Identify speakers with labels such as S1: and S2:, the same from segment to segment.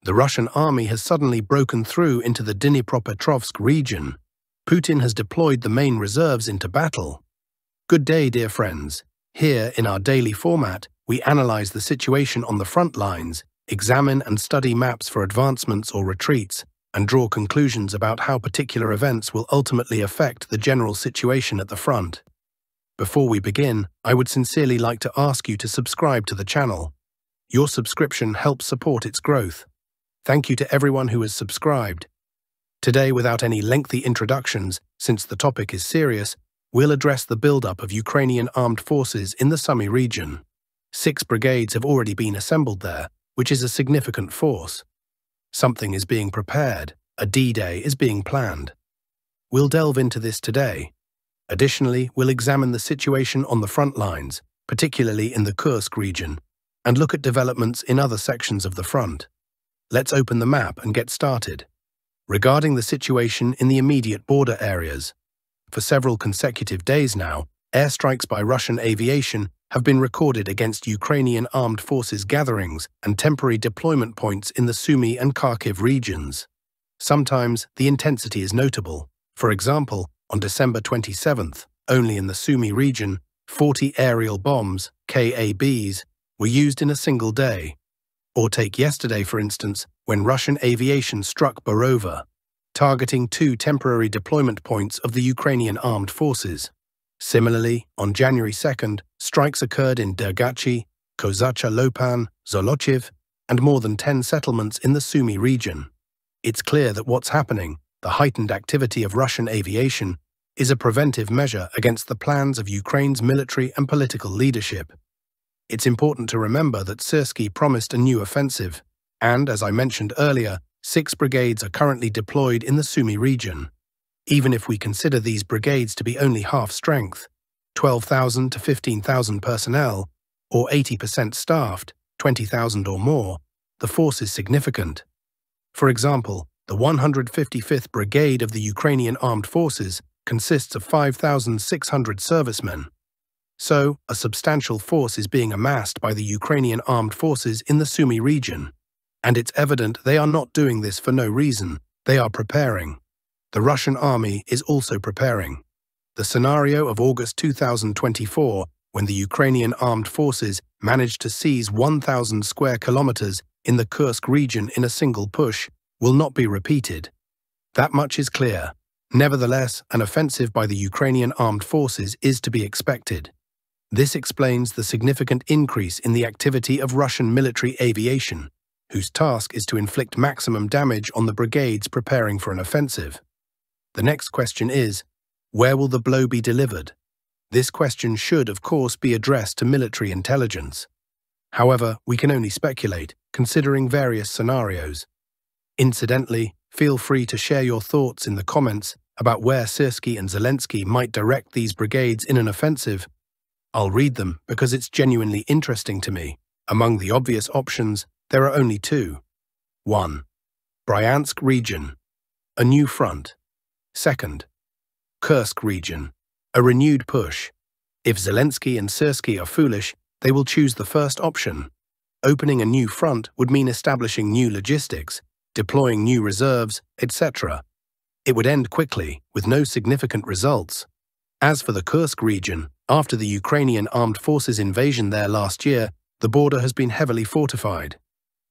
S1: The Russian army has suddenly broken through into the Dnipropetrovsk region. Putin has deployed the main reserves into battle. Good day, dear friends. Here, in our daily format, we analyze the situation on the front lines, examine and study maps for advancements or retreats, and draw conclusions about how particular events will ultimately affect the general situation at the front. Before we begin, I would sincerely like to ask you to subscribe to the channel. Your subscription helps support its growth. Thank you to everyone who has subscribed. Today, without any lengthy introductions, since the topic is serious, we'll address the build-up of Ukrainian armed forces in the Sumy region. 6 brigades have already been assembled there, which is a significant force. Something is being prepared. A D-Day is being planned. We'll delve into this today. Additionally, we'll examine the situation on the front lines, particularly in the Kursk region, and look at developments in other sections of the front. Let's open the map and get started. Regarding the situation in the immediate border areas, for several consecutive days now, airstrikes by Russian aviation have been recorded against Ukrainian armed forces gatherings and temporary deployment points in the Sumy and Kharkiv regions. Sometimes the intensity is notable. For example, on December 27th, only in the Sumy region, 40 aerial bombs, KABs, were used in a single day. Or take yesterday, for instance, when Russian aviation struck Borova, targeting 2 temporary deployment points of the Ukrainian armed forces. Similarly, on January 2nd, strikes occurred in Dergachi, Kozacha Lopan, Zolochiv, and more than 10 settlements in the Sumy region. It's clear that what's happening, the heightened activity of Russian aviation, is a preventive measure against the plans of Ukraine's military and political leadership. It's important to remember that Syrskyi promised a new offensive, and, as I mentioned earlier, 6 brigades are currently deployed in the Sumy region. Even if we consider these brigades to be only half strength, 12,000 to 15,000 personnel, or 80% staffed, 20,000 or more, the force is significant. For example, the 155th Brigade of the Ukrainian Armed Forces consists of 5,600 servicemen. So, a substantial force is being amassed by the Ukrainian armed forces in the Sumy region. And it's evident they are not doing this for no reason. They are preparing. The Russian army is also preparing. The scenario of August 2024, when the Ukrainian armed forces managed to seize 1,000 square kilometers in the Kursk region in a single push, will not be repeated. That much is clear. Nevertheless, an offensive by the Ukrainian armed forces is to be expected. This explains the significant increase in the activity of Russian military aviation, whose task is to inflict maximum damage on the brigades preparing for an offensive. The next question is, where will the blow be delivered? This question should, of course, be addressed to military intelligence. However, we can only speculate, considering various scenarios. Incidentally, feel free to share your thoughts in the comments about where Syrskyi and Zelensky might direct these brigades in an offensive. I'll read them because it's genuinely interesting to me. Among the obvious options, there are only 2. 1. Bryansk region, a new front. 2nd. Kursk region, a renewed push. If Zelensky and Syrskyi are foolish, they will choose the first option. Opening a new front would mean establishing new logistics, deploying new reserves, etc. It would end quickly, with no significant results. As for the Kursk region, after the Ukrainian armed forces invasion there last year, the border has been heavily fortified.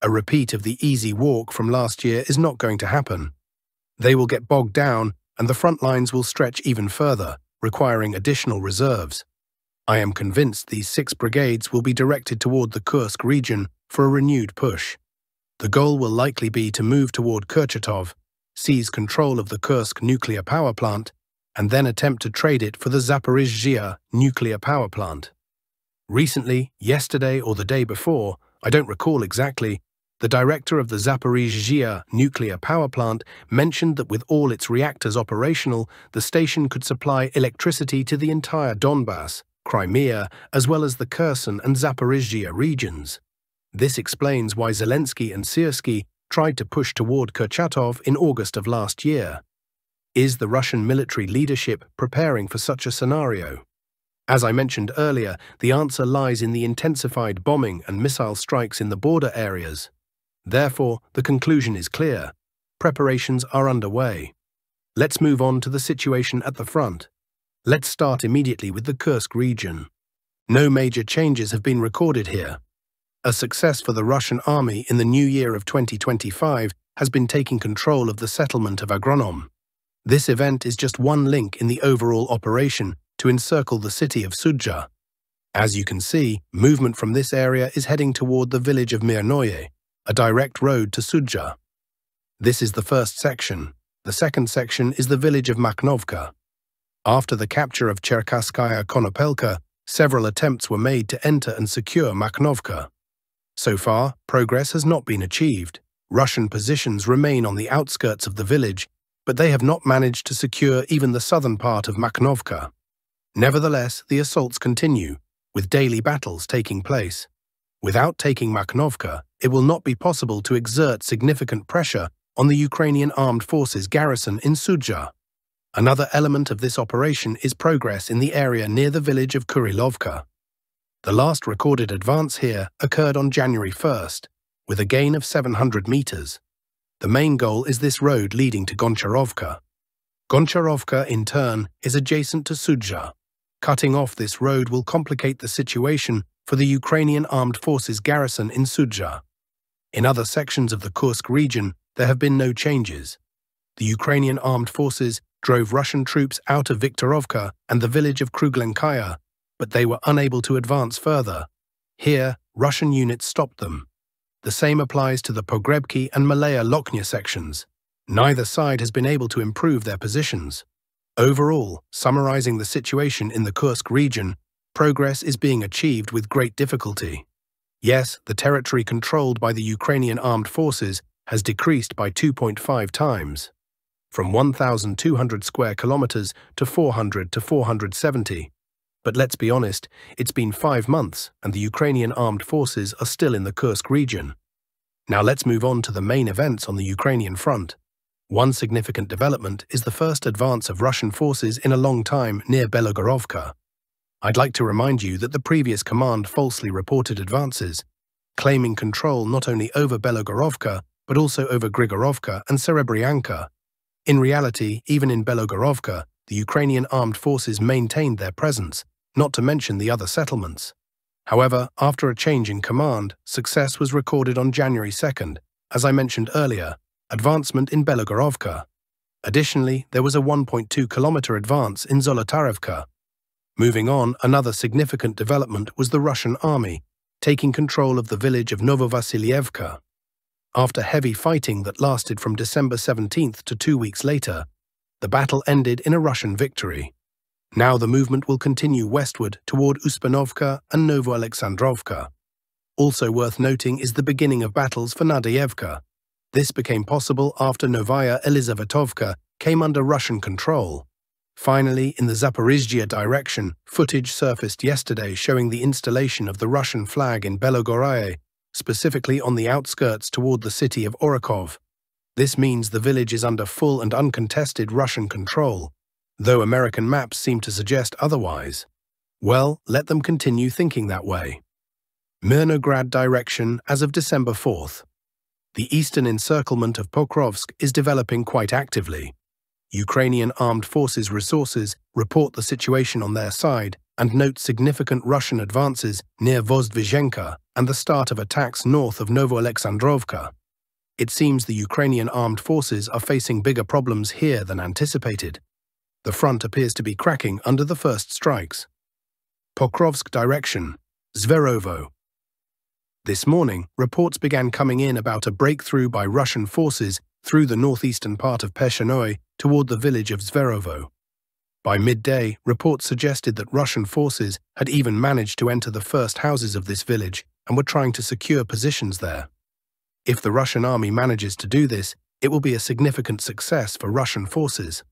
S1: A repeat of the easy walk from last year is not going to happen. They will get bogged down, and the front lines will stretch even further, requiring additional reserves. I am convinced these 6 brigades will be directed toward the Kursk region for a renewed push. The goal will likely be to move toward Kurchatov, seize control of the Kursk nuclear power plant, and then attempt to trade it for the Zaporizhzhia nuclear power plant. Recently, yesterday or the day before, I don't recall exactly, the director of the Zaporizhzhia nuclear power plant mentioned that with all its reactors operational, the station could supply electricity to the entire Donbass, Crimea, as well as the Kherson and Zaporizhzhia regions. This explains why Zelensky and Syrskyi tried to push toward Kurchatov in August of last year. Is the Russian military leadership preparing for such a scenario? As I mentioned earlier, the answer lies in the intensified bombing and missile strikes in the border areas. Therefore, the conclusion is clear. Preparations are underway. Let's move on to the situation at the front. Let's start immediately with the Kursk region. No major changes have been recorded here. A success for the Russian army in the new year of 2025 has been taking control of the settlement of Agronom. This event is just one link in the overall operation to encircle the city of Sudzha. As you can see, movement from this area is heading toward the village of Mirnoye, a direct road to Sudzha. This is the first section. The second section is the village of Makhnovka. After the capture of Cherkasskaya Konopelka, several attempts were made to enter and secure Makhnovka. So far, progress has not been achieved. Russian positions remain on the outskirts of the village, but they have not managed to secure even the southern part of Makhnovka. Nevertheless, the assaults continue, with daily battles taking place. Without taking Makhnovka, it will not be possible to exert significant pressure on the Ukrainian armed forces garrison in Sudzha. Another element of this operation is progress in the area near the village of Kurilovka. The last recorded advance here occurred on January 1st, with a gain of 700 meters. The main goal is this road leading to Goncharovka. Goncharovka, in turn, is adjacent to Sudzha. Cutting off this road will complicate the situation for the Ukrainian armed forces garrison in Sudzha. In other sections of the Kursk region, there have been no changes. The Ukrainian armed forces drove Russian troops out of Viktorovka and the village of Kruglenkaya, but they were unable to advance further. Here, Russian units stopped them. The same applies to the Pogrebki and Malaya Lokhnya sections. Neither side has been able to improve their positions. Overall, summarizing the situation in the Kursk region, progress is being achieved with great difficulty. Yes, the territory controlled by the Ukrainian armed forces has decreased by 2.5 times, from 1,200 square kilometers to 400 to 470. But let's be honest, it's been 5 months and the Ukrainian armed forces are still in the Kursk region. Now let's move on to the main events on the Ukrainian front. One significant development is the first advance of Russian forces in a long time near Belogorovka. I'd like to remind you that the previous command falsely reported advances, claiming control not only over Belogorovka, but also over Grigorovka and Serebryanka. In reality, even in Belogorovka, the Ukrainian armed forces maintained their presence, not to mention the other settlements. However, after a change in command, success was recorded on January 2nd, as I mentioned earlier, advancement in Belogorovka. Additionally, there was a 1.2-kilometer advance in Zolotarevka. Moving on, another significant development was the Russian army, taking control of the village of Novovasilievka. After heavy fighting that lasted from December 17th to 2 weeks later, the battle ended in a Russian victory. Now the movement will continue westward toward Uspanovka and Novoalexandrovka. Also worth noting is the beginning of battles for Nadayevka. This became possible after Novaya Elizavetovka came under Russian control. Finally, in the Zaporizhzhia direction, footage surfaced yesterday showing the installation of the Russian flag in Belogoraye, specifically on the outskirts toward the city of Orakov. This means the village is under full and uncontested Russian control, though American maps seem to suggest otherwise. Well, let them continue thinking that way. Mirnograd direction as of December 4th. The eastern encirclement of Pokrovsk is developing quite actively. Ukrainian armed forces resources report the situation on their side and note significant Russian advances near Vozdvizhenka and the start of attacks north of Novoalexandrovka. It seems the Ukrainian armed forces are facing bigger problems here than anticipated. The front appears to be cracking under the first strikes. Pokrovsk direction, Zverovo. This morning, reports began coming in about a breakthrough by Russian forces through the northeastern part of Peshenoy toward the village of Zverovo. By midday, reports suggested that Russian forces had even managed to enter the first houses of this village and were trying to secure positions there. If the Russian army manages to do this, it will be a significant success for Russian forces.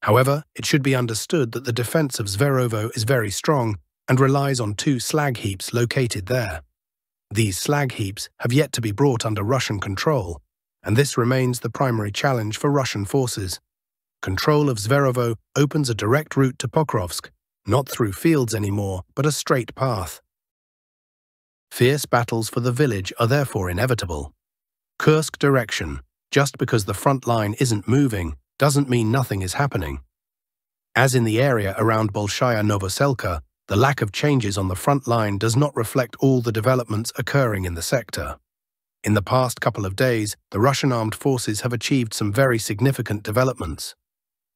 S1: However, it should be understood that the defense of Zverovo is very strong and relies on 2 slag heaps located there. These slag heaps have yet to be brought under Russian control, and this remains the primary challenge for Russian forces. Control of Zverovo opens a direct route to Pokrovsk, not through fields anymore, but a straight path. Fierce battles for the village are therefore inevitable. Kursk direction. Just because the front line isn't moving doesn't mean nothing is happening. As in the area around Bolshaya Novoselka, the lack of changes on the front line does not reflect all the developments occurring in the sector. In the past couple of days, the Russian armed forces have achieved some very significant developments.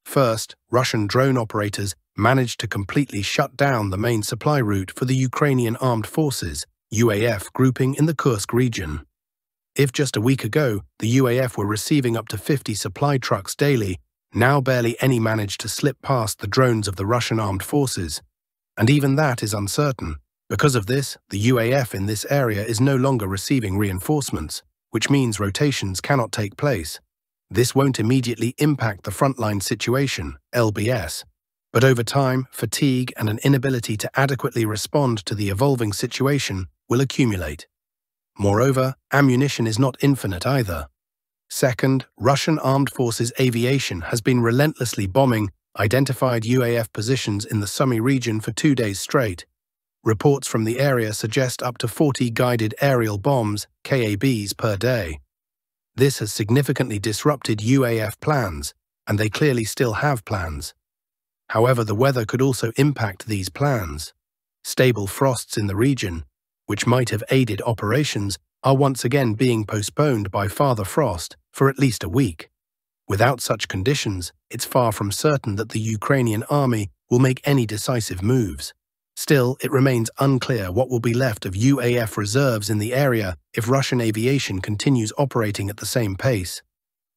S1: First, Russian drone operators managed to completely shut down the main supply route for the Ukrainian Armed Forces, UAF, grouping in the Kursk region. If just a week ago, the UAF were receiving up to 50 supply trucks daily, now barely any manage to slip past the drones of the Russian armed forces. And even that is uncertain. Because of this, the UAF in this area is no longer receiving reinforcements, which means rotations cannot take place. This won't immediately impact the frontline situation, LBS, but over time, fatigue and an inability to adequately respond to the evolving situation will accumulate. Moreover, ammunition is not infinite either. Second, Russian armed forces aviation has been relentlessly bombing identified UAF positions in the Sumy region for 2 days straight. Reports from the area suggest up to 40 guided aerial bombs, KABs, per day. This has significantly disrupted UAF plans, and they clearly still have plans. However, the weather could also impact these plans. Stable frosts in the region, which might have aided operations, are once again being postponed by Father Frost for at least a week. Without such conditions, it's far from certain that the Ukrainian army will make any decisive moves. Still, it remains unclear what will be left of UAF reserves in the area if Russian aviation continues operating at the same pace.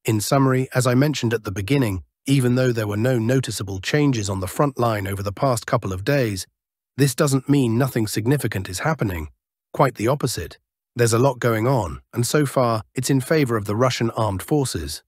S1: In summary, as I mentioned at the beginning, even though there were no noticeable changes on the front line over the past couple of days, this doesn't mean nothing significant is happening. Quite the opposite. There's a lot going on, and so far, it's in favor of the Russian armed forces.